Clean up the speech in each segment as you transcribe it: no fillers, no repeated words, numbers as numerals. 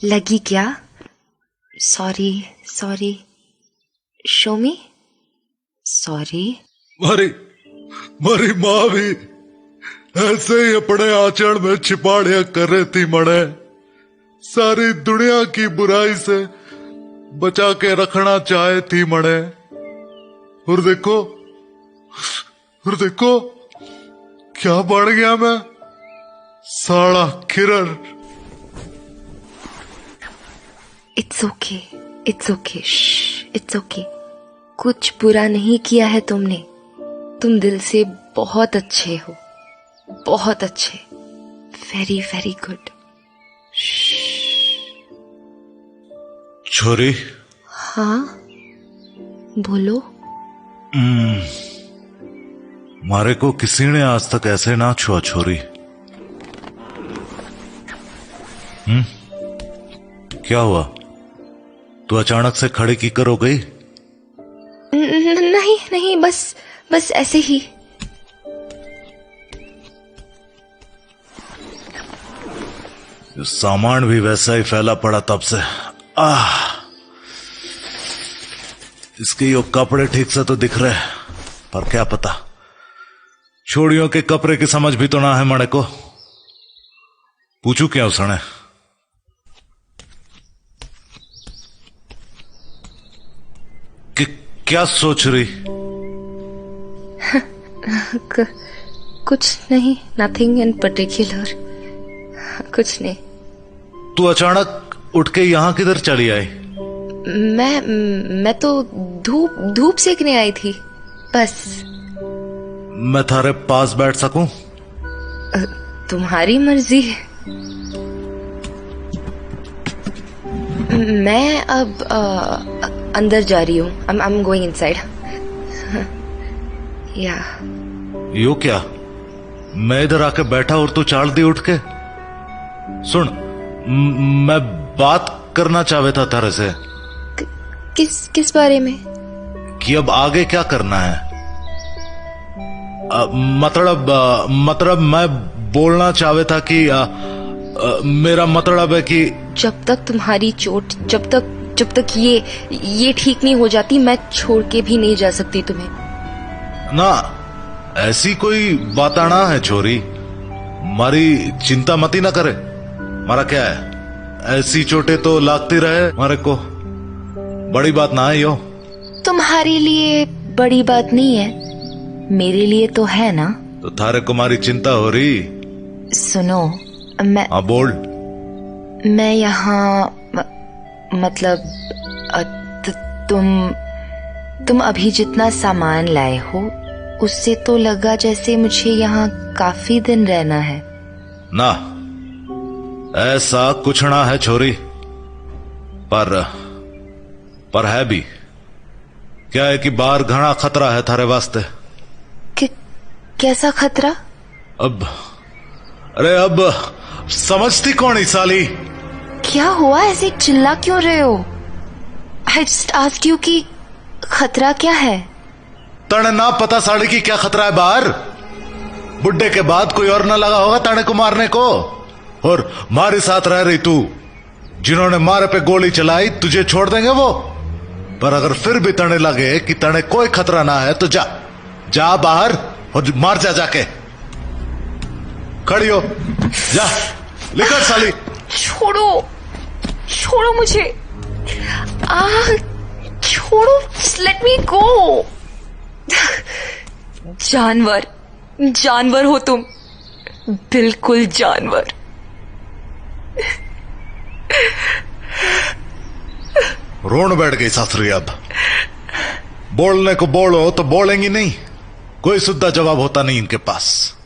लगी क्या? Sorry sorry, show मी। Sorry. मारी माँ भी ऐसे ही अपने आचरण में छिपाड़ियां कर रही थी मणे। सारी दुनिया की बुराई से बचा के रखना चाहे थी मणे। और देखो क्या बन गया मैं, साला Kiran. It's okay, it's okay, it's okay. कुछ बुरा नहीं किया है तुमने। तुम दिल से बहुत अच्छे हो, बहुत अच्छे। Very very good. छोरी। हाँ बोलो। मारे को किसी ने आज तक ऐसे ना छुआ छोरी। क्या हुआ? तू अचानक से खड़े की कर हो गई? नहीं नहीं, बस ऐसे ही। सामान भी वैसा ही फैला पड़ा तब से। इसके ये कपड़े ठीक से तो दिख रहे, पर क्या पता छोड़ियों के कपड़े की समझ भी तो ना है मणे को। पूछू क्या उसने? क्या सोच रही? कुछ नहीं, नथिंग इन पर्टिकुलर, कुछ नहीं। तू अचानक उठ के यहां किधर चली आई? मैं तो धूप सेकने आई थी, बस। मैं थारे पास बैठ सकूं? तुम्हारी मर्जी। मैं अब अंदर जा रही हूँ। I am going inside. या यो क्या? मैं इधर आके बैठा और तू चाल दी उठ के। सुन, मैं बात करना चाहता था तेरे से। किस बारे में? कि अब आगे क्या करना है। मतलब मैं बोलना चाहता था कि मेरा मतलब है कि जब तक तुम्हारी चोट, जब तक ये ठीक नहीं हो जाती, मैं छोड़ के भी नहीं जा सकती तुम्हें। ना, ऐसी कोई बात आना है छोरी। मारी चिंता मती ना करे। मारा क्या है, ऐसी चोटें तो लागती रहे मारे को। बड़ी बात ना है यो। तुम्हारे लिए बड़ी बात नहीं है, मेरे लिए तो है ना। तो थारे को मारी चिंता हो रही? सुनो, मैं हाँ बोल। मैं यहाँ मतलब तुम अभी जितना सामान लाए हो उससे तो लगा जैसे मुझे यहाँ काफी दिन रहना है। ना, ऐसा कुछ ना है छोरी। पर है भी। क्या है कि बाहर घना खतरा है थारे वास्ते। कैसा खतरा? अब समझती कौन ही साली? क्या हुआ, ऐसे चिल्ला क्यों रहे हो? आई जस्ट आस्क्ड यू कि खतरा क्या है। तने ना पता साड़ी की क्या खतरा है बाहर? बुड्ढे के बाद कोई और ना लगा होगा ताने को मारने को। और मारे साथ रह रही तू, जिन्होंने मारे पे गोली चलाई तुझे छोड़ देंगे वो। पर अगर फिर भी तने लगे कि तने कोई खतरा ना है तो जा बाहर और मार जाके। खड़ी हो, जा निकल साली। छोड़ो मुझे। छोड़ो, लेट मी गो। जानवर हो तुम, बिल्कुल जानवर। रोन बैठ गई सासरी। अब बोलने को बोलो तो बोलेंगी नहीं, कोई सुद्धा जवाब होता नहीं इनके पास।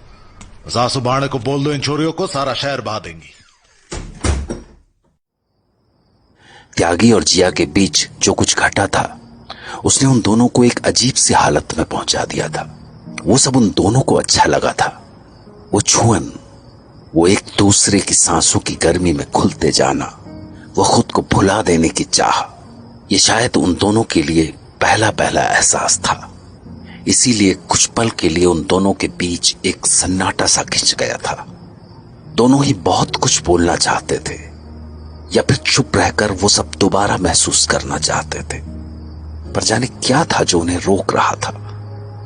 सासू बाणे को बोल दो इन छोरियों को, सारा शहर बहा देंगी। त्यागी और जिया के बीच जो कुछ घटा था उसने उन दोनों को एक अजीब सी हालत में पहुंचा दिया था। वो सब उन दोनों को अच्छा लगा था। वो छुअन, वो एक दूसरे की सांसों की गर्मी में घुलते जाना, वो खुद को भुला देने की चाह, ये शायद उन दोनों के लिए पहला एहसास था। इसीलिए कुछ पल के लिए उन दोनों के बीच एक सन्नाटा सा खिंच गया था। दोनों ही बहुत कुछ बोलना चाहते थे, या फिर चुप रहकर वो सब दोबारा महसूस करना चाहते थे। पर जाने क्या था जो उन्हें रोक रहा था।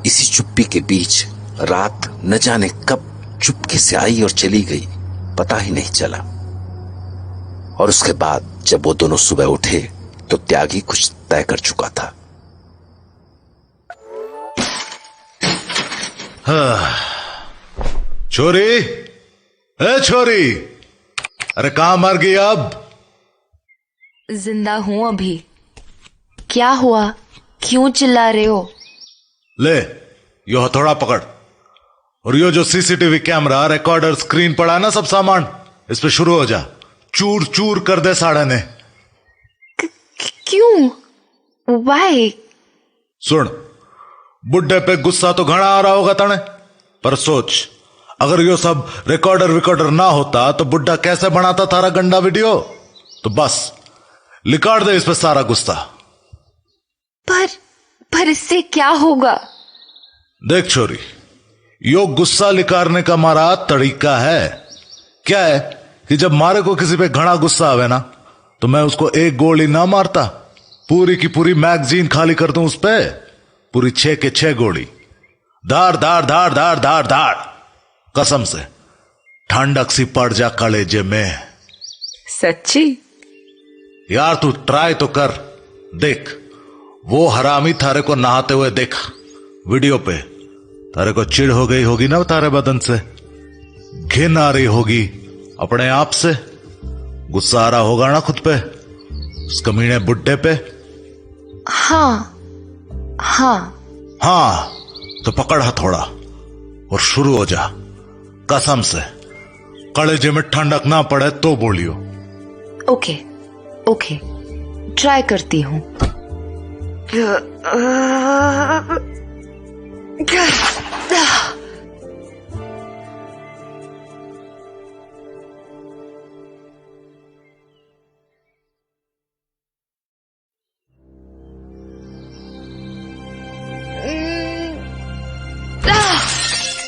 इसी चुप्पी के बीच रात न जाने कब चुपके से आई और चली गई, पता ही नहीं चला। और उसके बाद जब वो दोनों सुबह उठे तो त्यागी कुछ तय कर चुका था। छोरी, ए छोरी, अरे कहां मर गई अब? जिंदा हूं अभी। क्या हुआ, क्यों चिल्ला रहे हो? ले यो हथौड़ा पकड़, और यो जो सीसीटीवी कैमरा, रिकॉर्डर, स्क्रीन पड़ा है ना, सब सामान इस पे शुरू हो जा। चूर चूर कर दे साड़े ने। क्यों? वाई? सुन, बुड्ढे पे गुस्सा तो घना आ रहा होगा तने, पर सोच, अगर यो सब रिकॉर्डर ना होता तो बुड्ढा कैसे बनाता तारा गंदा वीडियो? तो बस लिकाड़ दे इस पे सारा गुस्सा। पर इससे क्या होगा? देख छोरी, यो गुस्सा लिकारने का हमारा तरीका है। क्या है कि जब मारे को किसी पे घना गुस्सा आवे ना, तो मैं उसको एक गोली ना मारता, पूरी की पूरी मैगजीन खाली कर दूं उस पे, पूरी 6 के 6 गोली, धार धार धार धार धार धार, कसम से ठंडक सी पड़ जा कलेजे में। सच्ची? यार तू ट्राई तो कर देख। वो हरामी थारे को नहाते हुए देखा वीडियो पे, तारे को चिढ़ हो गई होगी ना तारे बदन से, घिन आ रही होगी अपने आप से, गुस्सा आ रहा होगा ना खुद पे, उस कमीने बुड्ढे पे। हाँ, तो पकड़ हथौड़ा और शुरू हो जा। कसम से कलेजे में ठंडक ना पड़े तो बोलियो। ओके, ट्राई करती हूं।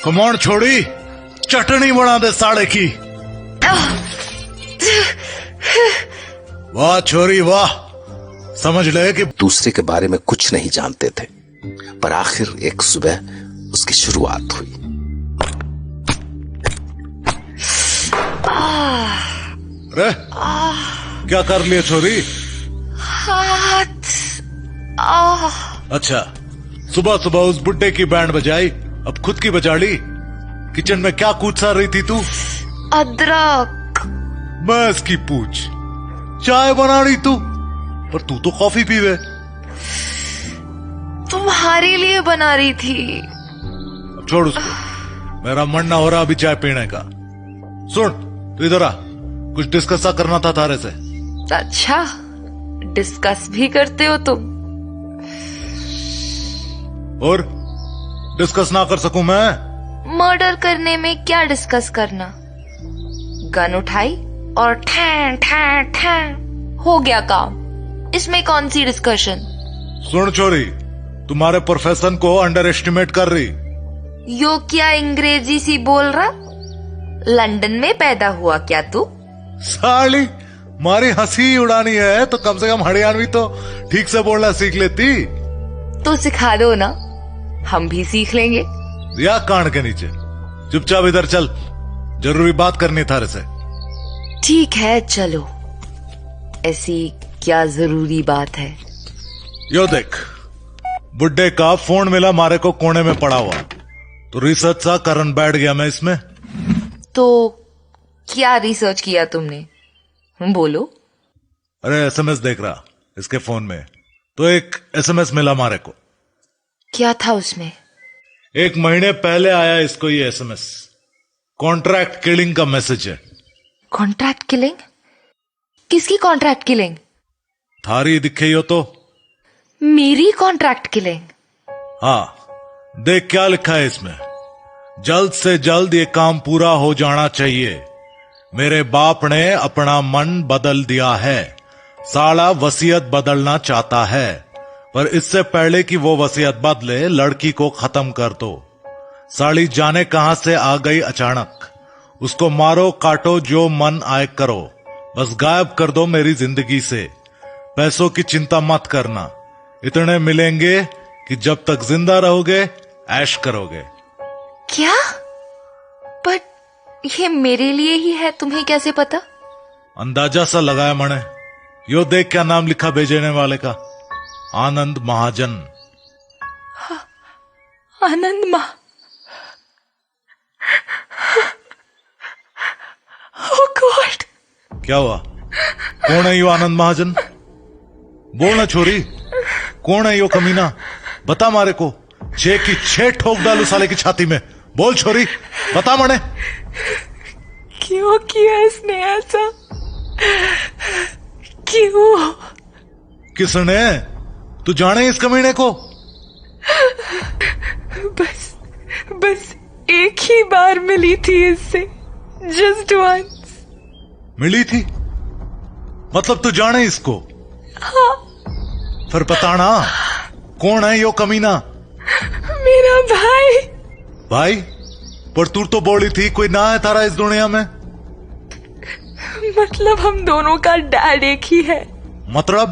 कमौन छोड़ी, चटनी बना दे साड़े की। वाह छोरी वाह, समझ ले कि दूसरे के बारे में कुछ नहीं जानते थे, पर आखिर एक सुबह उसकी शुरुआत हुई। रे क्या कर लिया छोरी? हाथ। अच्छा, सुबह सुबह उस बुड्ढे की बैंड बजाई, अब खुद की बजा ली। किचन में क्या कूद सा रही थी तू? अदरक। मैं इसकी पूछ, चाय बना रही तू, पर तू तो कॉफी पीवे। तुम्हारे लिए बना रही थी। अब छोड़ उसको, मेरा मन ना हो रहा अभी चाय पीने का। सुन तू इधर आ, कुछ डिस्कस करना था तारे से। अच्छा, डिस्कस भी करते हो तुम? और डिस्कस ना कर सकूं मैं? मर्डर करने में क्या डिस्कस करना? गन उठाई और ठैं ठैं ठैं हो गया काम। इसमें कौन सी डिस्कशन? सुन छोरी, तुम्हारे प्रोफेशन को अंडर एस्टिमेट कर रही। यो क्या अंग्रेजी सी बोल रहा? लंदन में पैदा हुआ क्या तू? साली, मारी हंसी उड़ानी है तो कम से कम हरियाणवी तो ठीक से बोलना सीख लेती। तो सिखा दो ना, हम भी सीख लेंगे। या कान के नीचे, चुपचाप इधर चल, जरूरी बात करनी थारे से। ठीक है चलो, ऐसी क्या जरूरी बात है? यो देख, बुड्ढे का फोन मिला मारे को कोने में पड़ा हुआ, तो रिसर्च सा करन बैठ गया मैं इसमें। तो क्या रिसर्च किया तुमने? बोलो। अरे एसएमएस देख रहा इसके फोन में, तो एक एसएमएस मिला मारे को। क्या था उसमें? 1 महीने पहले आया इसको ये एसएमएस, कॉन्ट्रैक्ट किलिंग का मैसेज है। Contract killing? किसकी कॉन्ट्रैक्ट किलिंग? थारी दिखे हो तो? मेरी कॉन्ट्रैक्ट किलिंग? हाँ, देख क्या लिखा है इसमें। जल्द से जल्द ये काम पूरा हो जाना चाहिए। मेरे बाप ने अपना मन बदल दिया है, साला वसीयत बदलना चाहता है, पर इससे पहले कि वो वसीयत बदले लड़की को खत्म कर दो। साली जाने कहां से आ गई अचानक, उसको मारो काटो जो मन आए करो, बस गायब कर दो मेरी जिंदगी से। पैसों की चिंता मत करना, इतने मिलेंगे कि जब तक जिंदा रहोगे ऐश करोगे। क्या? बट ये मेरे लिए ही है, तुम्हें कैसे पता? अंदाजा सा लगाया मैंने। यो देख क्या नाम लिखा भेजने वाले का, आनंद महाजन। आनंद ओह गॉड! क्या हुआ? कौन है यो आनंद महाजन? बोलना छोरी, कौन है यो कमीना? बता मारे को, 6 की 6 ठोक डालू साले की छाती में। बोल छोरी, बता मने। क्यों किया इसने ऐसा? क्यों? किसने? तू जाने इस कमीने को? बस एक ही बार मिली थी इससे, जस्ट वंस। मिली थी? मतलब तू जाने इसको? हाँ। फिर बताना कौन है यो कमीना? मेरा भाई। भाई? पर तू तो बोली थी कोई ना है तारा इस दुनिया में। मतलब हम दोनों का डैड एक ही है। मतलब?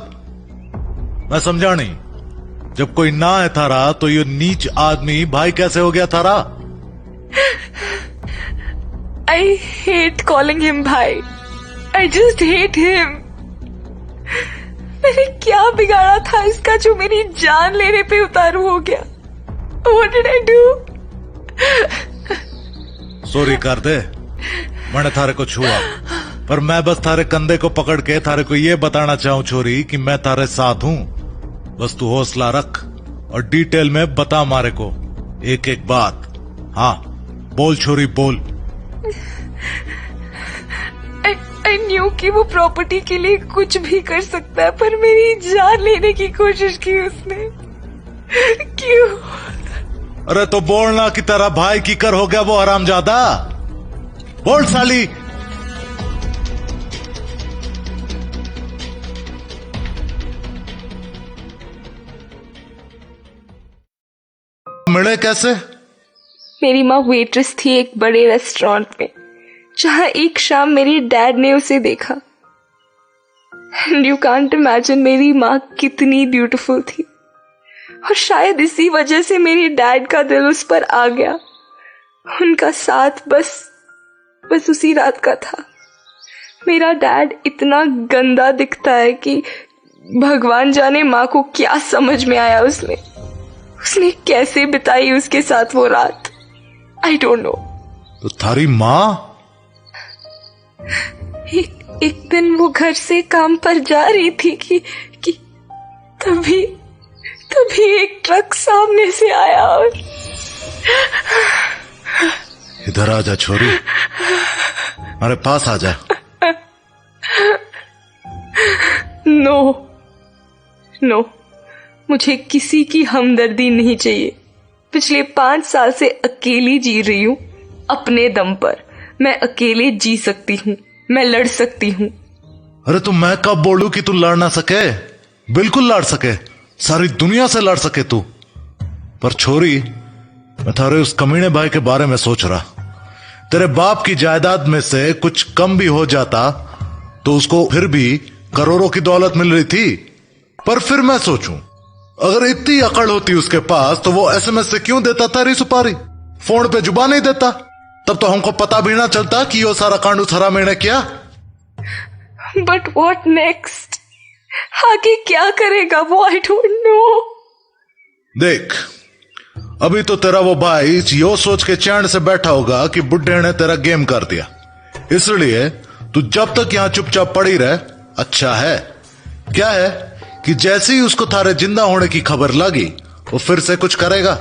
मैं समझा नहीं। जब कोई ना है थारा तो ये नीच आदमी भाई कैसे हो गया थारा? आई हेट कॉलिंग हिम भाई, आई जस्ट हेट हिम। मैंने क्या बिगाड़ा था इसका जो मेरी जान लेने पे उतारू हो गया? What did I do? Sorry कर दे, मैंने थारे को छुआ, पर मैं बस थारे कंधे को पकड़ के थारे को ये बताना चाहूं छोरी कि मैं थारे साथ हूं। बस तू हौसला रख और डिटेल में बता मारे को एक एक बात। हाँ बोल छोरी बोल। I knew कि वो प्रॉपर्टी के लिए कुछ भी कर सकता है, पर मेरी जान लेने की कोशिश की उसने। क्यों? अरे तो बोलना कि तेरा भाई की कर हो गया वो हरामजादा। बोल साली। मिले कैसे? मेरी माँ वेट्रेस थी एक बड़े रेस्टोरेंट में, जहां एक शाम मेरी डैड ने उसे देखा। एंड यू कांट इमेजिन मेरी माँ कितनी ब्यूटीफुल थी, और शायद इसी वजह से मेरे डैड का दिल उस पर आ गया। उनका साथ बस उसी रात का था। मेरा डैड इतना गंदा दिखता है कि भगवान जाने माँ को क्या समझ में आया उसने कैसे बिताई उसके साथ वो रात। I don't know. तो थारी माँ? एक दिन वो घर से काम पर जा रही थी कि तभी एक ट्रक सामने से आया और इधर आ जा छोरी, हमारे पास आ जा। नो, मुझे किसी की हमदर्दी नहीं चाहिए। पिछले 5 साल से अकेली जी रही हूँ अपने दम पर। मैं अकेले जी सकती हूँ, मैं लड़ सकती हूँ। अरे तो मैं कब बोलूं कि तू लड़ ना सके? बिल्कुल लड़ सके, सारी दुनिया से लड़ सके तू। पर छोरी, मैं थारे उस कमीने भाई के बारे में सोच रहा। तेरे बाप की जायदाद में से कुछ कम भी हो जाता तो उसको फिर भी करोड़ों की दौलत मिल रही थी। पर फिर मैं सोचूं, अगर इतनी अकड़ होती उसके पास तो वो एसएमएस से क्यों देता तारी सुपारी? फोन पे जुबान नहीं देता, तब तो हमको पता भी ना चलता कि यो सारा कांड उस हरामी ने किया। But what next? आगे क्या करेगा वो? I don't know. देख, अभी तो तेरा वो भाई यो सोच के चैन से बैठा होगा कि बुड्ढे ने तेरा गेम कर दिया, इसलिए तू जब तक यहां चुपचाप पड़ी रहे अच्छा है। क्या है कि जैसे ही उसको थारे जिंदा होने की खबर लगी वो फिर से कुछ करेगा।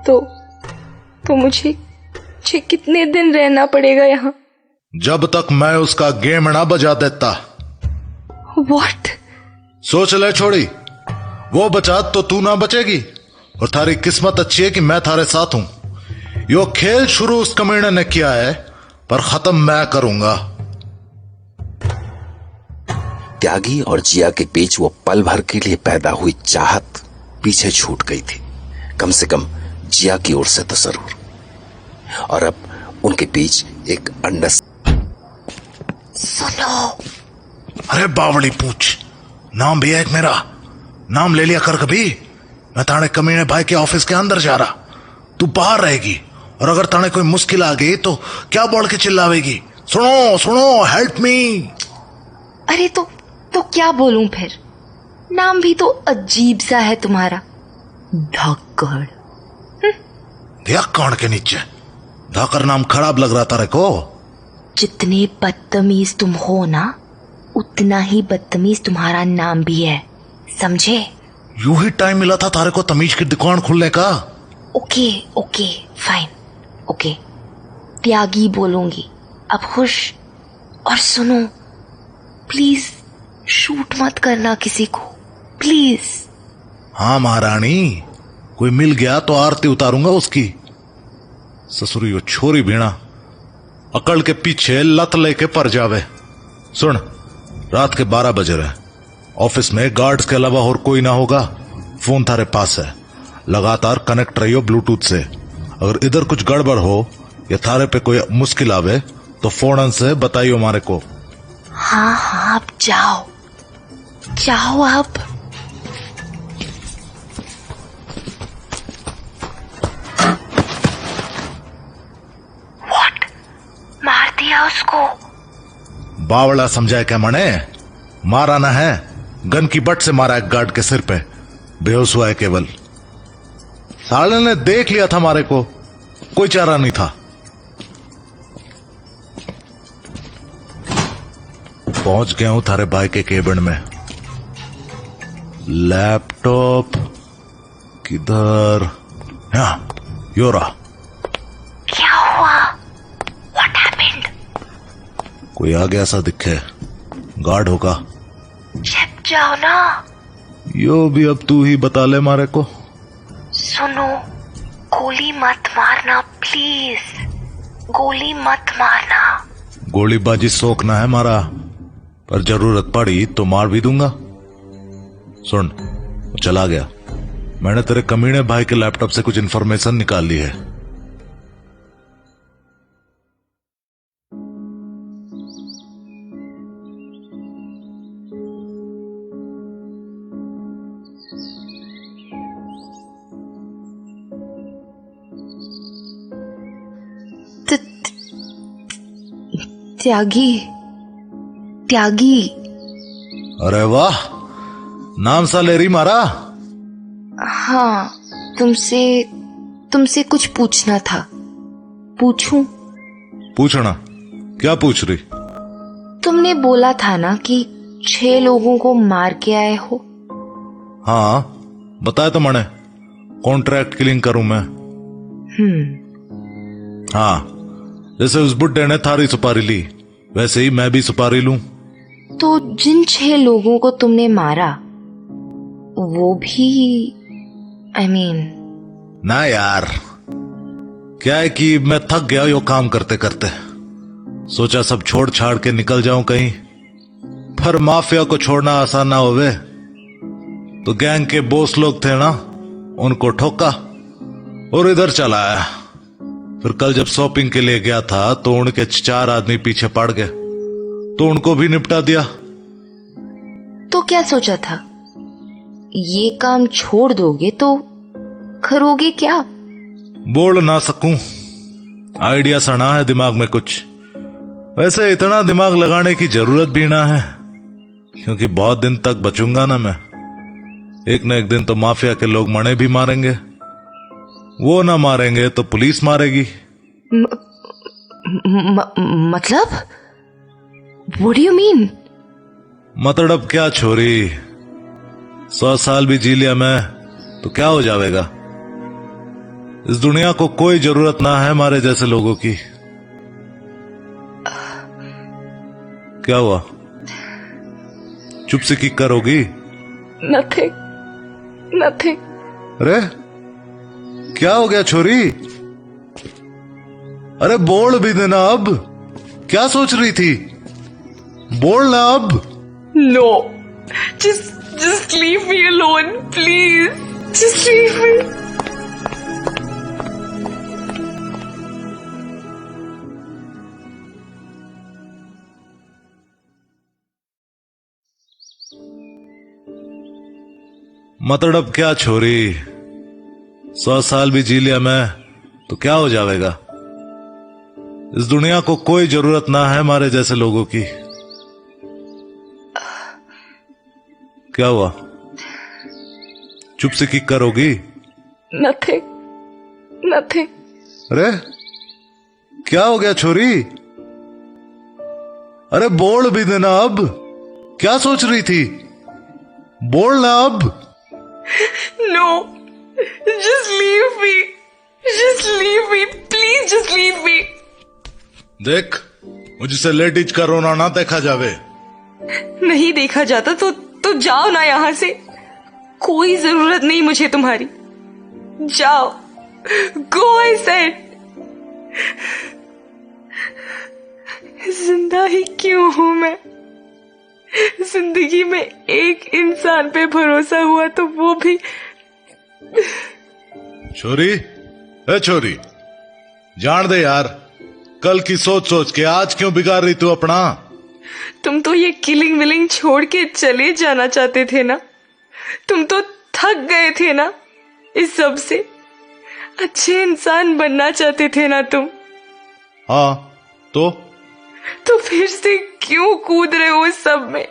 तो मुझे कितने दिन रहना पड़ेगा यहाँ? जब तक मैं उसका गेम ना बजा देता। What? सोच ले छोड़ी, वो बचा तो तू ना बचेगी, और थारी किस्मत अच्छी है कि मैं थारे साथ हूं। यो खेल शुरू उस कमीने ने किया है, पर खत्म मैं करूंगा। त्यागी और जिया के बीच वो पल भर के लिए पैदा हुई चाहत पीछे छूट गई थी, कम से कम जिया की ओर से तो जरूर। और अब उनके बीच एक सुनो, अरे बावड़ी पूछ, नाम भी है एक मेरा, नाम ले लिया कर कभी। मैं ताने कमीने भाई के ऑफिस के अंदर जा रहा, तू बाहर रहेगी, और अगर ताने कोई मुश्किल आ गई तो क्या बोल के चिल्लावेगी? सुनो सुनो, हेल्प मी। अरे तो क्या बोलूं फिर? नाम भी तो अजीब सा है तुम्हारा, धाकड़। धिक्कड़ के नीचे धाकर नाम खराब लग रहा तारे को? जितने बदतमीज तुम हो ना, उतना ही बदतमीज तुम्हारा नाम भी है, समझे? यूं ही टाइम मिला था तारे को तमीज की दुकान खुलने का। ओके ओके फाइन, ओके, त्यागी बोलूंगी अब, खुश? और सुनो, प्लीज शूट मत करना किसी को, प्लीज। हाँ महारानी, कोई मिल गया तो आरती उतारूंगा उसकी। ससुरी वो छोरी भीना अकड़ के पीछे लत लेके पर जावे। सुन, रात के 12 बजे रहे, ऑफिस में गार्ड्स के अलावा और कोई ना होगा, फोन थारे पास है, लगातार कनेक्ट रहियो ब्लूटूथ से। अगर इधर कुछ गड़बड़ हो या थारे पे कोई मुश्किल आवे तो फौरन से बताइयो हमारे को। हाँ हाँ, अब जाओ जाओ अब। व्हाट? मार दिया उसको? बावड़ा समझाए क्या मने? मारा ना है, गन की बट से मारा है गार्ड के सिर पे, बेहोश हुआ है केवल। साले ने देख लिया था हमारे को, कोई चारा नहीं था। पहुंच गया हूं थारे भाई के केबिन में। लैपटॉप किधर? हाँ, यो रहा। क्या हुआ? What happened? कोई आ गया सा दिखे, गार्ड होगा। छिप जाओ ना। यो भी अब तू ही बता ले मारे को। सुनो, गोली मत मारना प्लीज, गोली मत मारना। गोलीबाजी शौक ना है मारा, पर जरूरत पड़ी तो मार भी दूंगा। सुन, चला गया, मैंने तेरे कमीने भाई के लैपटॉप से कुछ इंफॉर्मेशन निकाल ली है। त्यागी, त्यागी। अरे वाह, नाम सा ले रही मारा। हाँ, तुमसे कुछ पूछना था। पूछूं? पूछना, क्या पूछ रही? तुमने बोला था ना कि 6 लोगों को मार के आए हो। हाँ, बताया तो मैंने, कॉन्ट्रैक्ट किलिंग करूं मैं। हाँ, जैसे उस बुड्ढे ने थारी सुपारी ली, वैसे ही मैं भी सुपारी लूं। तो जिन 6 लोगों को तुमने मारा, वो भी I mean... ना यार, क्या है कि मैं थक गया यो काम करते करते, सोचा सब छोड़ छाड़ के निकल जाऊं कहीं, पर माफिया को छोड़ना आसान ना होवे, तो गैंग के बॉस लोग थे ना, उनको ठोका और इधर चला आया। फिर कल जब शॉपिंग के लिए गया था तो उनके 4 आदमी पीछे पड़ गए, तो उनको भी निपटा दिया। तो क्या सोचा था, ये काम छोड़ दोगे तो करोगे क्या? बोल ना सकूं, आइडिया सना है दिमाग में कुछ। वैसे इतना दिमाग लगाने की जरूरत भी ना है, क्योंकि बहुत दिन तक बचूंगा ना मैं। एक न एक दिन तो माफिया के लोग मने भी मारेंगे, वो ना मारेंगे तो पुलिस मारेगी। मतलब? What do you mean? मतलब क्या छोरी, 100 साल भी जी लिया मैं तो क्या हो जाएगा। इस दुनिया को कोई जरूरत ना है हमारे जैसे लोगों की। क्या हुआ, चुप से की करोगी? Nothing. Nothing. अरे क्या हो गया छोरी? अरे बोल भी देना अब, क्या सोच रही थी? बोल ना अब। No. Just leave me alone, please. Just leave me. मतलब क्या छोरी, 100 साल भी जी लिया मैं तो क्या हो जाएगा। इस दुनिया को कोई जरूरत ना है हमारे जैसे लोगों की। क्या हुआ, चुप से किक करोगी? नथिंग। अरे क्या हो गया छोरी? अरे बोल भी देना अब, क्या सोच रही थी? बोलना अब। No, just leave me. Please just leave me. देख, मुझसे लेडीज का रोना ना देखा जावे। नहीं देखा जाता तो जाओ ना यहाँ से। कोई जरूरत नहीं मुझे तुम्हारी। जाओ, go I said. जिंदा ही क्यों हूं मैं? जिंदगी में एक इंसान पे भरोसा हुआ तो वो भी। छोरी, ए छोरी, जान दे यार, कल की सोच सोच के आज क्यों बिगाड़ रही तू अपना? तुम तो ये किलिंग विलिंग छोड़ के चले जाना चाहते थे ना। तुम तो थक गए थे ना इस सब से। अच्छे इंसान बनना चाहते थे ना तुम। हाँ तो फिर से क्यों कूद रहे हो इस सब में?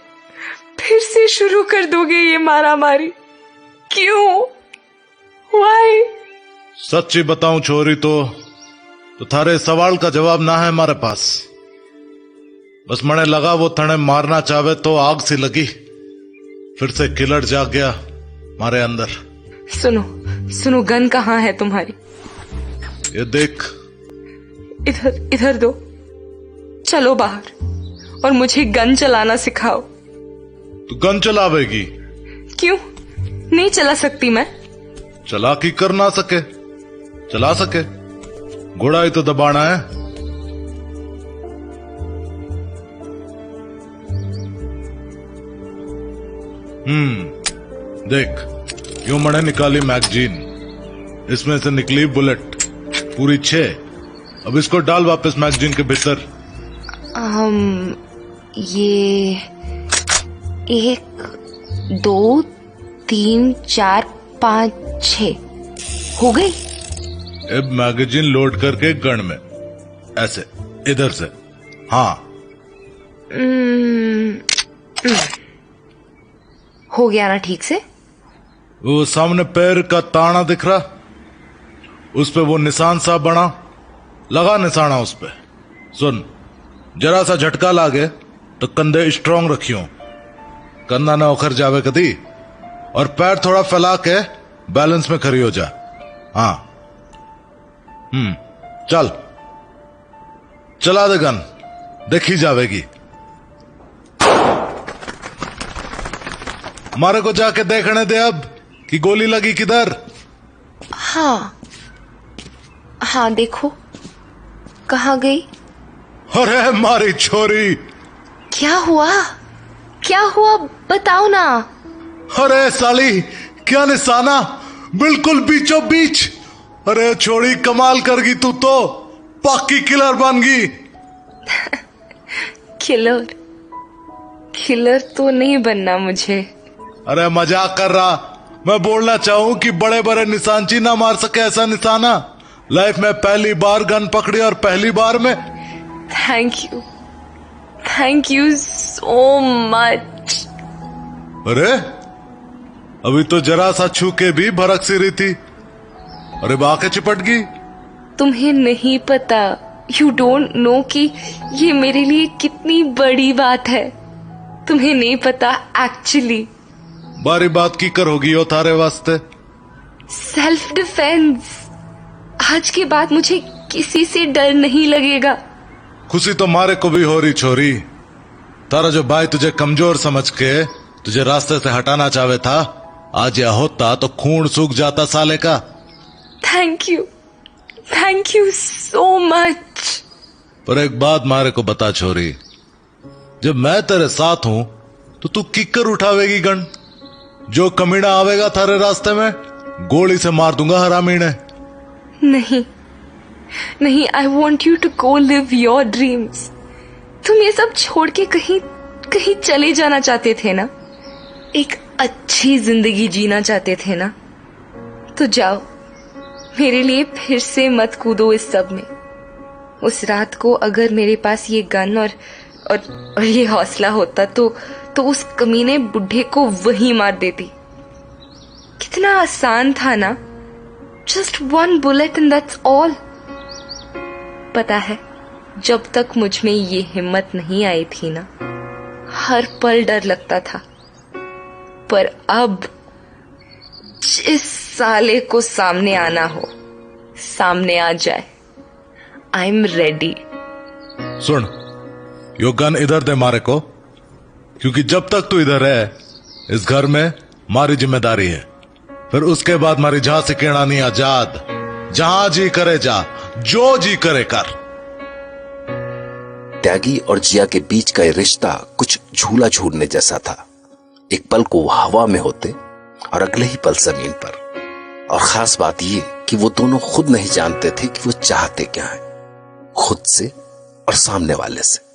फिर से शुरू कर दोगे ये मारा मारी? क्यों? Why? सच्ची बताऊं छोरी तो थारे सवाल का जवाब ना है हमारे पास। बस मने लगा वो थने मारना चाहे तो आग सी लगी, फिर से किलर जाग गया मारे अंदर। सुनो गन कहाँ है तुम्हारी? ये देख। इधर दो। चलो बाहर और मुझे गन चलाना सिखाओ। तू गन चलावेगी? क्यों नहीं चला सकती मैं? चला की कर ना सके, चला सके। घोड़ा ही तो दबाना है। देख, यूं मैंने निकाली मैगजीन, इसमें से निकली बुलेट पूरी 6। अब इसको डाल वापस मैगजीन के भीतर। ये 1 2 3 4 5 6 हो गई। अब मैगजीन लोड करके गन में ऐसे इधर से। हाँ हो गया ना ठीक से? वो सामने पैर का ताना दिख रहा, उस पे वो निशान सा बना, लगा निशाना उस पे। सुन, जरा सा झटका लागे तो कंधे स्ट्रांग रखियो, कंधा ना उखड़ जावे कदी, और पैर थोड़ा फैला के बैलेंस में खड़ी हो जा। हाँ चल, चला दे गन, देखी जावेगी। हमारे को जाके देखने दे अब कि गोली लगी किधर। हाँ देखो कहाँ गई। अरे मारी छोरी, क्या हुआ बताओ ना। अरे साली, क्या निशाना, बिल्कुल बीचों बीच। अरे छोड़ी, कमाल कर गई तू तो, पक्की किलर बन गई। किलर तो नहीं बनना मुझे। अरे मजाक कर रहा, मैं बोलना चाहूं कि बड़े बड़े निशानची ना मार सके ऐसा निशाना। लाइफ में पहली बार गन पकड़ी और पहली बार में। Thank you so much. अरे अभी तो जरा सा छू के भी भड़क सी रही थी, अरे बाके चिपट गई। तुम्हें नहीं पता, यू डोंट नो कि ये मेरे लिए कितनी बड़ी बात है। तुम्हें नहीं पता एक्चुअली। बारी बात की कर होगी हो थारे वास्ते। Self defence. आज के बाद मुझे किसी से डर नहीं लगेगा। खुशी तो मारे को भी हो रही छोरी। तारा जो भाई तुझे कमजोर समझ के तुझे रास्ते से हटाना चाहे था, आज यह होता तो खून सूख जाता साले का। Thank you so much. पर एक बात मारे को बता छोरी, जब मैं तेरे साथ हूं तो तू किक्कर उठावेगी गन। जो कमीना आवेगा थारे रास्ते में गोली से मार दूंगा हरामी ने। नहीं, I want you to go live your dreams. तुम ये सब छोड़ के कहीं चले जाना चाहते थे ना। एक अच्छी जिंदगी जीना चाहते थे ना, तो जाओ, मेरे लिए फिर से मत कूदो इस सब में। उस रात को अगर मेरे पास ये गन और ये हौसला होता तो उस कमीने बुढ़े को वहीं मार देती। कितना आसान था ना, just 1 bullet and that's all. पता है, जब तक मुझ में ये हिम्मत नहीं आई थी ना, हर पल डर लगता था। पर अब जिस साले को सामने आना हो, सामने आ जाए। I am ready. Soon, yo gun इधर दे मारे को, क्योंकि जब तक तू इधर है इस घर में मारी जिम्मेदारी है। फिर उसके बाद मारी झांसी की रानी आजाद, जहां जी करे जा, जो जी करे कर। त्यागी और जिया के बीच का ये रिश्ता कुछ झूला झूलने जैसा था। एक पल को वो हवा में होते और अगले ही पल जमीन पर। और खास बात ये कि वो दोनों खुद नहीं जानते थे कि वो चाहते क्या है, खुद से और सामने वाले से।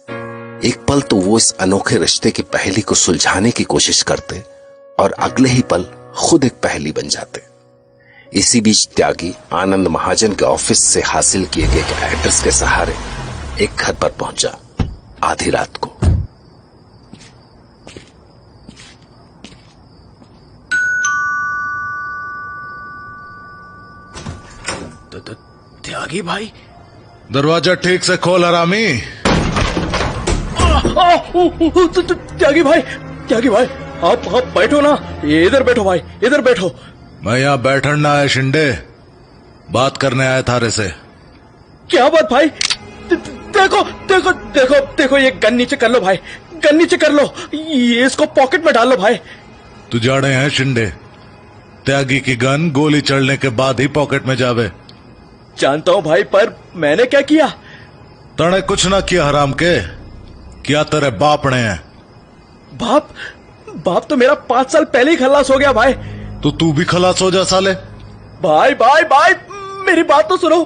एक पल तो वो इस अनोखे रिश्ते की पहेली को सुलझाने की कोशिश करते और अगले ही पल खुद एक पहेली बन जाते। इसी बीच त्यागी आनंद महाजन के ऑफिस से हासिल किए गए एड्रेस के सहारे एक घर पर पहुंचा आधी रात को। त्यागी भाई, दरवाजा ठीक से खोल हरामी। त्यागी भाई आप बैठो ना, इधर बैठो भाई, इधर बैठो। मैं यहाँ बैठन ना आया शिंदे, बात करने आया थारे से। क्या बात भाई? देखो देखो देखो देखो, ये गन नीचे कर लो भाई, गन नीचे कर लो, ये इसको पॉकेट में डाल लो भाई। तू जाड़े हैं शिंदे, त्यागी की गन गोली चढ़ने के बाद ही पॉकेट में जावे। जानता हूँ भाई, पर मैंने क्या किया? तने कुछ ना किया हराम के, क्या तेरे बाप ने है। बाप तो मेरा 5 साल पहले ही खल्लास हो गया भाई। तो तू भी खलास हो जा साले। भाई मेरी बात तो सुनो,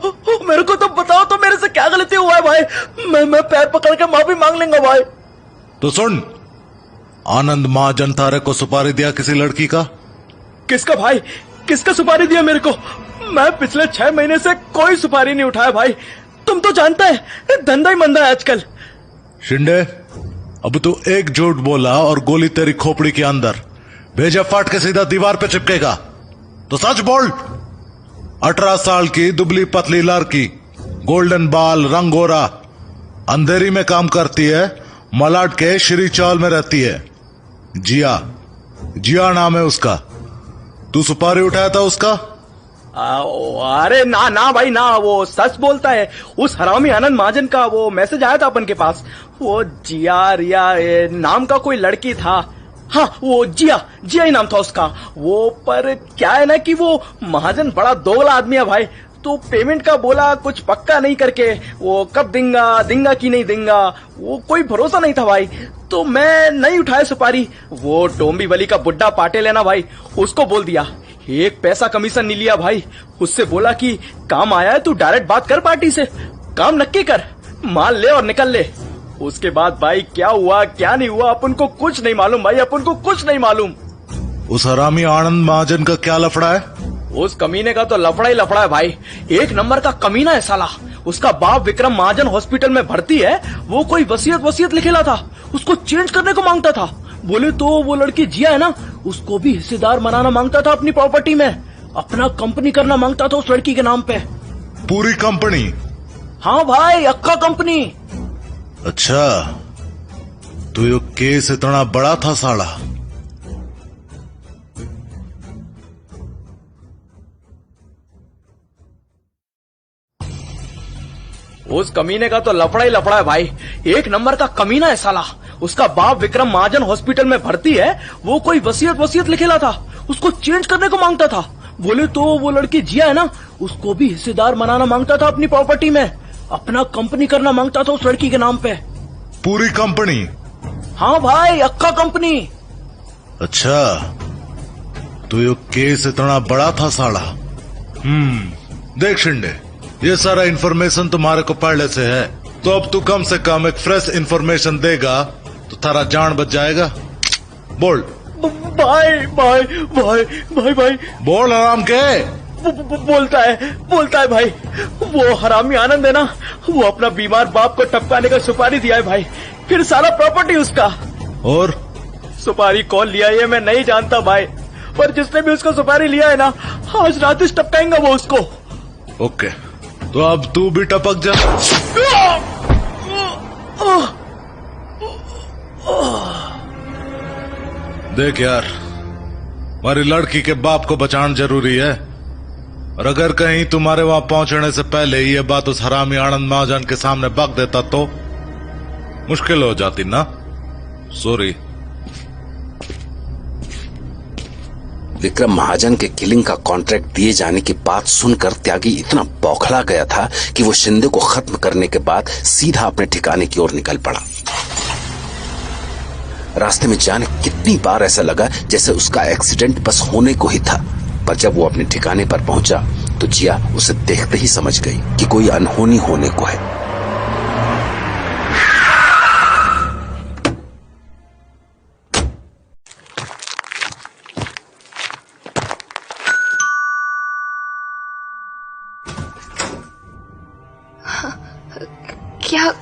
मेरे को तो बताओ तो मेरे से क्या गलती हुआ है भाई। मैं पैर पकड़ के माफी मांग लूंगा भाई। तो सुन, आनंद महाजन थारे को सुपारी दिया किसी लड़की का? किसका भाई, किसका सुपारी दिया मेरे को? मैं पिछले 6 महीने से कोई सुपारी नहीं उठाया भाई। तुम तो जानता है धंधा ही मंदा है आजकल। शिंदे, अब तू एक झूठ बोला और गोली तेरी खोपड़ी के अंदर भेजा फाट के सीधा दीवार पे चिपकेगा। तो सच बोल। 18 साल की दुबली पतली लड़की, गोल्डन बाल, रंग गोरा, अंधेरी में काम करती है, मलाड के श्री चौल में रहती है। जिया नाम है उसका। तू सुपारी उठाया था उसका? अरे ना भाई ना, वो सच बोलता है। उस हरामी आनंद महाजन का वो मैसेज आया था अपन के पास। वो जिया रिया नाम का कोई लड़की था। हाँ, वो जिया ही नाम था उसका। वो पर क्या है ना कि वो महाजन बड़ा दोगला आदमी है भाई। तो पेमेंट का बोला कुछ पक्का नहीं करके, वो कब देंगा कि नहीं देंगा, वो कोई भरोसा नहीं था भाई। तो मैं नहीं उठाया सुपारी। वो डोंबी वली का बुड्ढा पाटेल है ना भाई, उसको बोल दिया। 1 पैसा कमीशन नहीं लिया भाई। उससे बोला कि काम आया है, तू डायरेक्ट बात कर पार्टी से, काम नक्की कर, माल ले और निकल ले। उसके बाद भाई क्या हुआ क्या नहीं हुआ अपन को कुछ नहीं मालूम भाई, अपन को कुछ नहीं मालूम। उस हरामी आनंद महाजन का क्या लफड़ा है? उस कमीने का तो लफड़ा ही लफड़ा है भाई। 1 नंबर का कमीना है साला। उसका बाप विक्रम महाजन हॉस्पिटल में भर्ती है। वो कोई वसीयत लिखेला था, उसको चेंज करने को मांगता था। बोले तो वो लड़की जिया है ना, उसको भी हिस्सेदार बनाना मांगता था अपनी प्रॉपर्टी में। अपना कंपनी करना मांगता था उस लड़की के नाम पे। पूरी कंपनी? हाँ भाई, अक्का कंपनी। अच्छा, तो ये केस इतना बड़ा था साला। उस कमीने का तो लफड़ा ही लफड़ा है भाई। 1 नंबर का कमीना है साला। उसका बाप विक्रम महाजन हॉस्पिटल में भर्ती है। वो कोई वसीयत लिखेला था, उसको चेंज करने को मांगता था। बोले तो वो लड़की जिया है ना, उसको भी हिस्सेदार बनाना मांगता था अपनी प्रॉपर्टी में। अपना कंपनी करना मांगता था उस लड़की के नाम पे। पूरी कंपनी? हाँ भाई, अक्का कंपनी। अच्छा, तो ये केस इतना बड़ा था साला। देख शिंदे, ये सारा इन्फॉर्मेशन तुम्हारे को पहले से है, तो अब तू कम से कम एक फ्रेश इन्फॉर्मेशन देगा तो थारा जान बच जाएगा। बोल, भाई भाई भाई भाई भाई बोल हराम के। बोलता है भाई, वो हरामी आनंद है ना, वो अपना बीमार बाप को टपकाने का सुपारी दिया है भाई, फिर सारा प्रॉपर्टी उसका। और सुपारी कौन लिया ये मैं नहीं जानता भाई, पर जिसने भी उसको सुपारी लिया है ना, आज रात ही टपकाएंगा वो उसको। ओके, तो अब तू भी टपक जा। देख यार, हमारी लड़की के बाप को बचाना जरूरी है, और अगर कहीं तुम्हारे वहां पहुंचने से पहले ये बात उस हरामी आनंद महाजन के सामने बक देता तो मुश्किल हो जाती ना। सॉरी। विक्रम महाजन के किलिंग का कॉन्ट्रैक्ट दिए जाने की बात सुनकर त्यागी इतना बौखला गया था कि वो शिंदे को खत्म करने के बाद सीधा अपने ठिकाने की ओर निकल पड़ा। रास्ते में जाने कितनी बार ऐसा लगा जैसे उसका एक्सीडेंट बस होने को ही था, पर जब वो अपने ठिकाने पर पहुंचा तो जिया उसे देखते ही समझ गई कि कोई अनहोनी होने को है।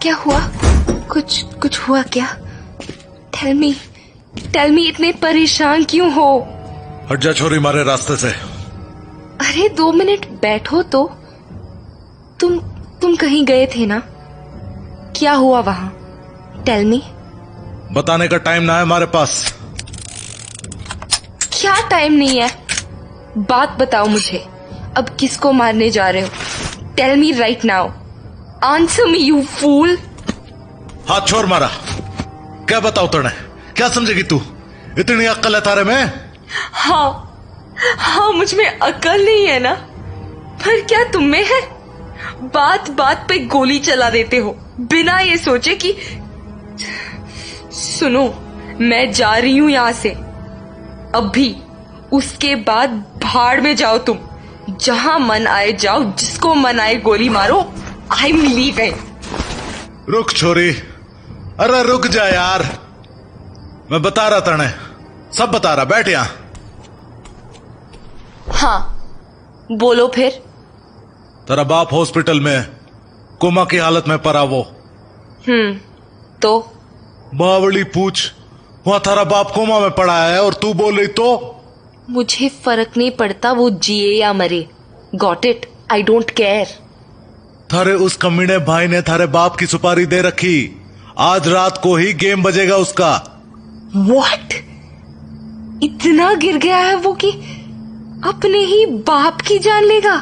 क्या हुआ? कुछ हुआ क्या? टेल मी इतने परेशान क्यों हो? हट जा छोरी मारे रास्ते से। अरे 2 मिनट बैठो तो। तुम कहीं गए थे ना, क्या हुआ वहां? Tell me. बताने का टाइम ना है हमारे पास। क्या टाइम नहीं है? बात बताओ मुझे, अब किसको मारने जा रहे हो? Tell me right now, answer me you fool. हाथ छोड़ मारा। क्या बताओ तूने? क्या समझेगी तू? इतनी अक्ल है तारे में? हाँ मुझ में अकल नहीं है ना, पर क्या तुम में है? बात बात पे गोली चला देते हो बिना ये सोचे कि। सुनो, मैं जा रही हूं यहां से अभी, उसके बाद भाड़ में जाओ तुम, जहां मन आए जाओ, जिसको मन आए गोली मारो। I am leaving. रुक छोरी, अरे रुक जा यार, मैं बता रहा तने, सब बता रहा। बैठ यहां। हाँ बोलो फिर। तेरा बाप हॉस्पिटल में कोमा की हालत में पड़ा वो। तो बावली पूछ, वहां थारा बाप कोमा में पड़ा है और तू बोल रही तो? मुझे फर्क नहीं पड़ता वो जिए या मरे। Got it? I don't care. थारे उस कमीने भाई ने थारे बाप की सुपारी दे रखी, आज रात को ही गेम बजेगा उसका। व्हाट? इतना गिर गया है वो कि अपने ही बाप की जान लेगा?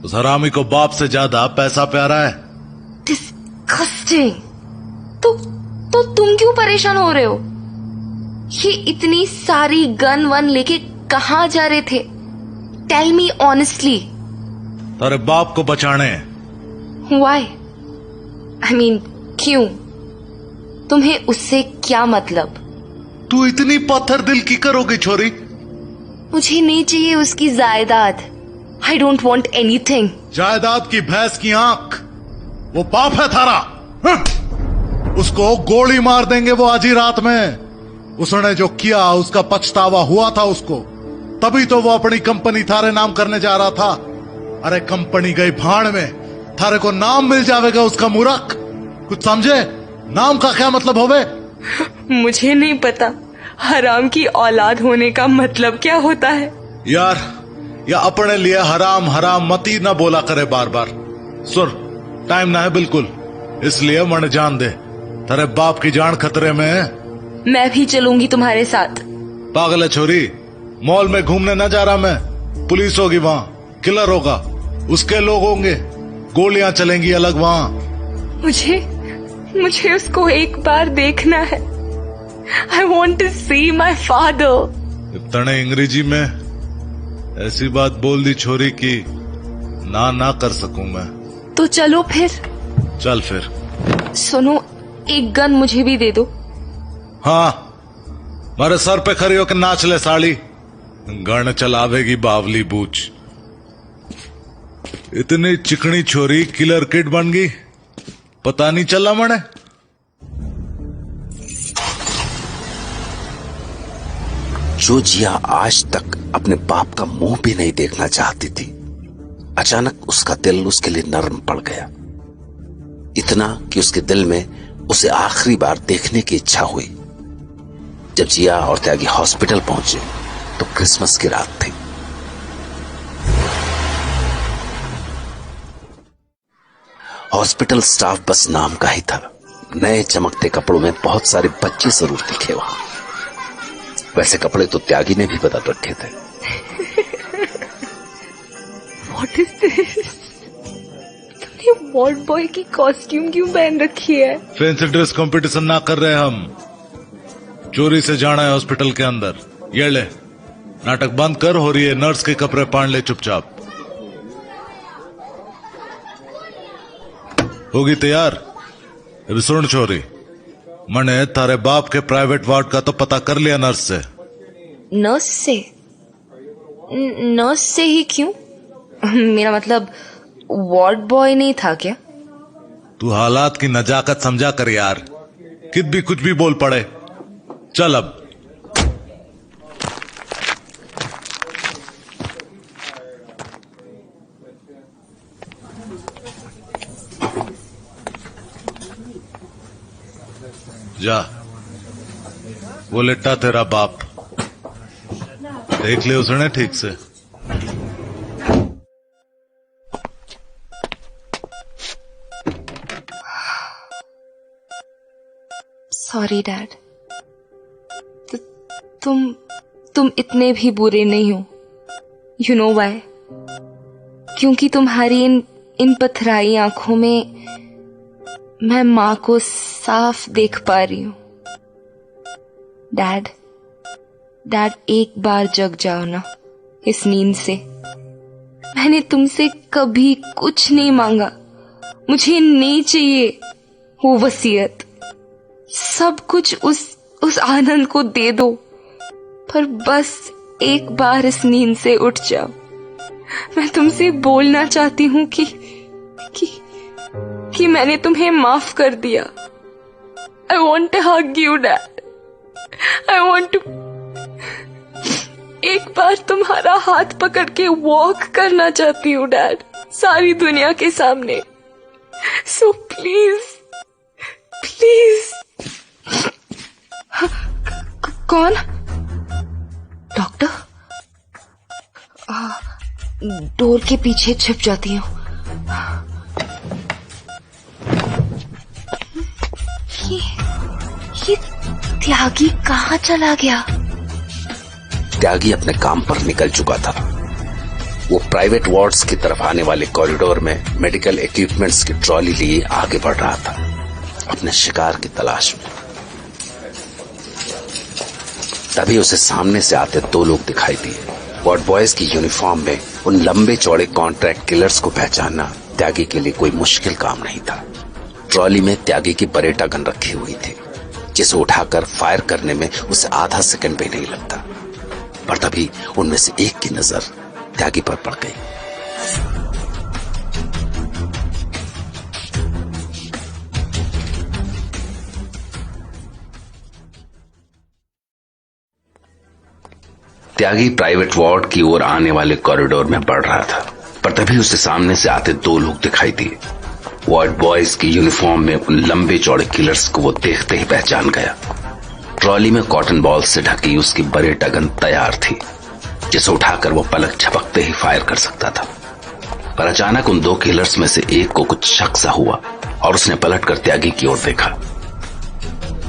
उस हरामी को बाप से ज्यादा पैसा प्यारा है। डिस्गस्टिंग। तो तुम क्यों परेशान हो रहे हो? ये इतनी सारी गन वन लेके कहां जा रहे थे? Tell me honestly. तारे बाप को बचाने। व्हाई? आई मीन क्यों? तुम्हें उससे क्या मतलब? तू इतनी पत्थर दिल की करोगी छोरी? मुझे नहीं चाहिए उसकी जायदाद। I don't want anything. जायदाद की भैंस की आंख, वो बाप है थारा। उसको गोली मार देंगे वो आज ही रात में। उसने जो किया उसका पछतावा हुआ था उसको, तभी तो वो अपनी कंपनी थारे नाम करने जा रहा था। अरे कंपनी गई भाड़ में, थारे को नाम मिल जाएगा उसका। मूर्ख, कुछ समझे? नाम का क्या मतलब होवे? मुझे नहीं पता हराम की औलाद होने का मतलब क्या होता है। यार, या अपने लिए हराम हराम मती ना बोला करे बार बार। सुन, टाइम ना है बिल्कुल, इसलिए मन जान दे, तेरे बाप की जान खतरे में है। मैं भी चलूंगी तुम्हारे साथ। पागल है छोरी, मॉल में घूमने ना जा रहा मैं। पुलिस होगी वहां, किलर होगा, उसके लोग होंगे, गोलियां चलेंगी अलग वहां। मुझे उसको एक बार देखना है। I want to see my father. इतने अंग्रेजी में ऐसी बात बोल दी छोरी की ना कर सकूं मैं। तो चलो फिर। चल फिर। सुनो, एक गन मुझे भी दे दो। हाँ, मारे सर पे खड़ी होकर नाच ले साली, गण चलावेगी बावली बूच। इतनी चिकनी छोरी किलर किड बन गई, पता नहीं चला मने। जो जिया आज तक अपने बाप का मुंह भी नहीं देखना चाहती थी, अचानक उसका दिल उसके लिए नरम पड़ गया। इतना कि उसके दिल में उसे आखिरी बार देखने की इच्छा हुई। जब जिया और त्यागी हॉस्पिटल पहुंचे तो क्रिसमस की रात थी। हॉस्पिटल स्टाफ बस नाम का ही था। नए चमकते कपड़ों में बहुत सारे बच्चे जरूर दिखे वहां। वैसे कपड़े तो त्यागी ने भी बदल रखे थे। What is this? तुमने वॉर्ड बॉय की कॉस्ट्यूम क्यों पहन रखी है? फैंसी ड्रेस कंपटीशन ना कर रहे हम, चोरी से जाना है हॉस्पिटल के अंदर। ये ले, नाटक बंद कर, हो रही है नर्स के कपड़े पहन ले चुपचाप। होगी तैयार? अभी सुन छोरी, मैंने तारे बाप के प्राइवेट वार्ड का तो पता कर लिया नर्स से। नर्स से? नर्स से ही क्यों? मेरा मतलब वार्ड बॉय नहीं था क्या? तू हालात की नजाकत समझा कर यार, कित भी कुछ भी बोल पड़े। चल अब। जा, वो लेटा तेरा बाप, देख ले उसने ठीक से। सॉरी डैड, तुम इतने भी बुरे नहीं हो। You know why? क्योंकि तुम्हारी इन पथराई आंखों में मैं माँ को साफ देख पा रही हूं। डैड एक बार जग जाओ ना इस नींद से। मैंने तुमसे कभी कुछ नहीं मांगा, मुझे नहीं चाहिए वो वसीयत। सब कुछ उस आनंद को दे दो, पर बस एक बार इस नींद से उठ जाओ। मैं तुमसे बोलना चाहती हूँ कि मैंने तुम्हें माफ कर दिया। I want to hug you, Dad. I want to एक बार तुम्हारा हाथ पकड़ के वॉक करना चाहती हूँ डैड, सारी दुनिया के सामने। So please please. कौन? डॉक्टर? डोर के पीछे छिप जाती हूँ। ये त्यागी कहाँ चला गया? त्यागी अपने काम पर निकल चुका था। वो प्राइवेट वार्ड्स की तरफ आने वाले कॉरिडोर में मेडिकल इक्विपमेंट्स की ट्रॉली लिए आगे बढ़ रहा था, अपने शिकार की तलाश में। तभी उसे सामने से आते दो लोग दिखाई दिए। वार्ड बॉयज की यूनिफॉर्म में उन लंबे चौड़े कॉन्ट्रैक्ट किलर्स को पहचानना त्यागी के लिए कोई मुश्किल काम नहीं था। ट्रॉली में त्यागी की बरेटा गन रखी हुई थी, जिसे उठाकर फायर करने में उसे आधा सेकंड भी नहीं लगता। पर तभी उनमें से एक की नजर त्यागी पर पड़ गई। त्यागी प्राइवेट वार्ड की ओर आने वाले कॉरिडोर में बढ़ रहा था, पर तभी उसे सामने से आते दो लोग दिखाई दिए। वार्ड बॉयज की यूनिफॉर्म में उन लंबे चौड़े किलर्स को वो देखते ही पहचान गया। ट्रॉली में कॉटन बॉल से ढकी उसकी बरेटा गन तैयार थी, जिसे उठाकर वो पलक झपकते ही फायर कर सकता था। पर अचानक उन दो किलर्स में से एक को कुछ शक सा हुआ और उसने पलटकर त्यागी की ओर देखा।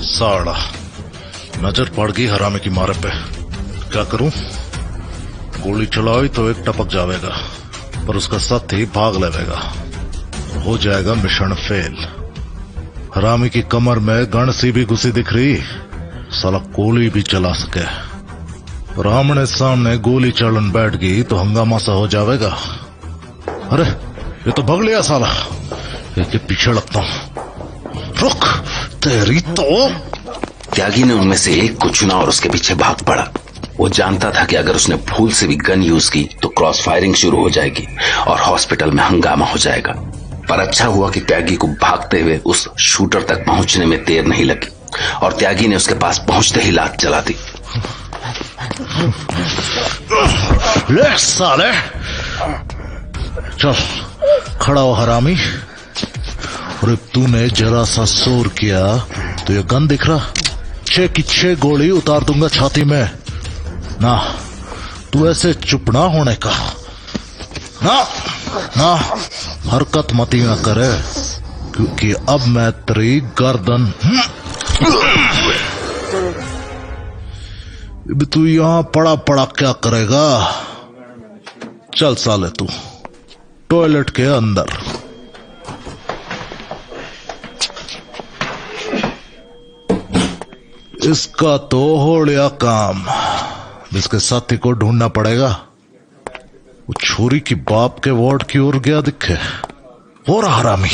साड़ा नजर पड़ गई हरामे की मारे पे। क्या करूं? गोली चलाई तो एक टपक जाएगा, पर उसका साथ ही भाग लेगा, हो जाएगा मिशन फेल। हरामी की कमर में गन सी भी घुसी दिख रही, साला गोली भी चला सके। और आमने सामने गोली चलन बैठ गई तो हंगामा सा हो जाएगा। अरे ये तो भग लिया साला, एक पीछे लगता हूं। रुक तेरी तो। त्यागी ने उनमें से एक को चुना और उसके पीछे भाग पड़ा। वो जानता था कि अगर उसने भूल से भी गन यूज की तो क्रॉस फायरिंग शुरू हो जाएगी और हॉस्पिटल में हंगामा हो जाएगा। पर अच्छा हुआ कि त्यागी को भागते हुए उस शूटर तक पहुंचने में देर नहीं लगी और त्यागी ने उसके पास पहुंचते ही लात चला दी। ले साले, चल खड़ा हो हरामी। और अब तूने जरा सा शोर किया तो ये गन दिख रहा, 6 की 6 गोली उतार दूंगा छाती में। ना तू ऐसे चुप ना होने का, ना ना हरकत मती ना करे, क्योंकि अब मैं तेरी गर्दन। अब तू यहां पड़ा पड़ा क्या करेगा? चल साले तू टॉयलेट के अंदर। इसका तो हो लिया काम, इसके साथी को ढूंढना पड़ेगा। वो छोरी की बाप के वार्ड की ओर गया दिखे, और हरामी।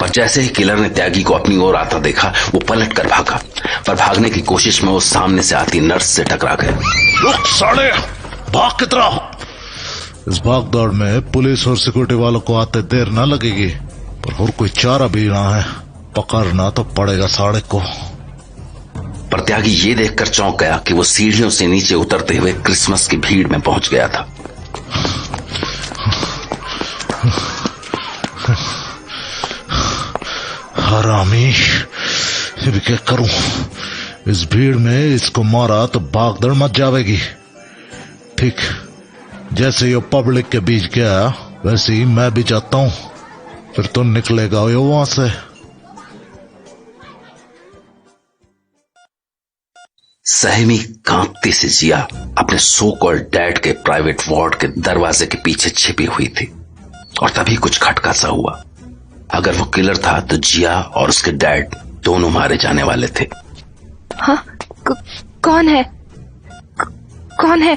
पर जैसे ही किलर ने त्यागी को अपनी ओर आता देखा, वो पलट कर भागा, पर भागने की कोशिश में वो सामने से आती नर्स से टकरा गया। रुक साले, भाग कितना। इस भागदौड़ में पुलिस और सिक्योरिटी वालों को आते देर ना लगेगी, पर और कोई चारा भी ना है, पकड़ना तो पड़ेगा साले को। पर त्यागी ये देखकर चौंक गया कि वो सीढ़ियों से नीचे उतरते हुए क्रिसमस की भीड़ में पहुंच गया था। हरामी, अब क्या करूं? इस भीड़ में इसको मारा तो भागदौड़ मच जाएगी। ठीक जैसे ये पब्लिक के बीच गया, वैसे ही मैं भी जाता हूं, फिर तो निकलेगा ये वहां से। सहमी कांपती सी जिया अपने सो कॉल्ड डैड के प्राइवेट वार्ड के दरवाजे के पीछे छिपी हुई थी, और तभी कुछ खटका सा हुआ। अगर वो किलर था तो जिया और उसके डैड दोनों मारे जाने वाले थे। हाँ, कौन है? कौन है?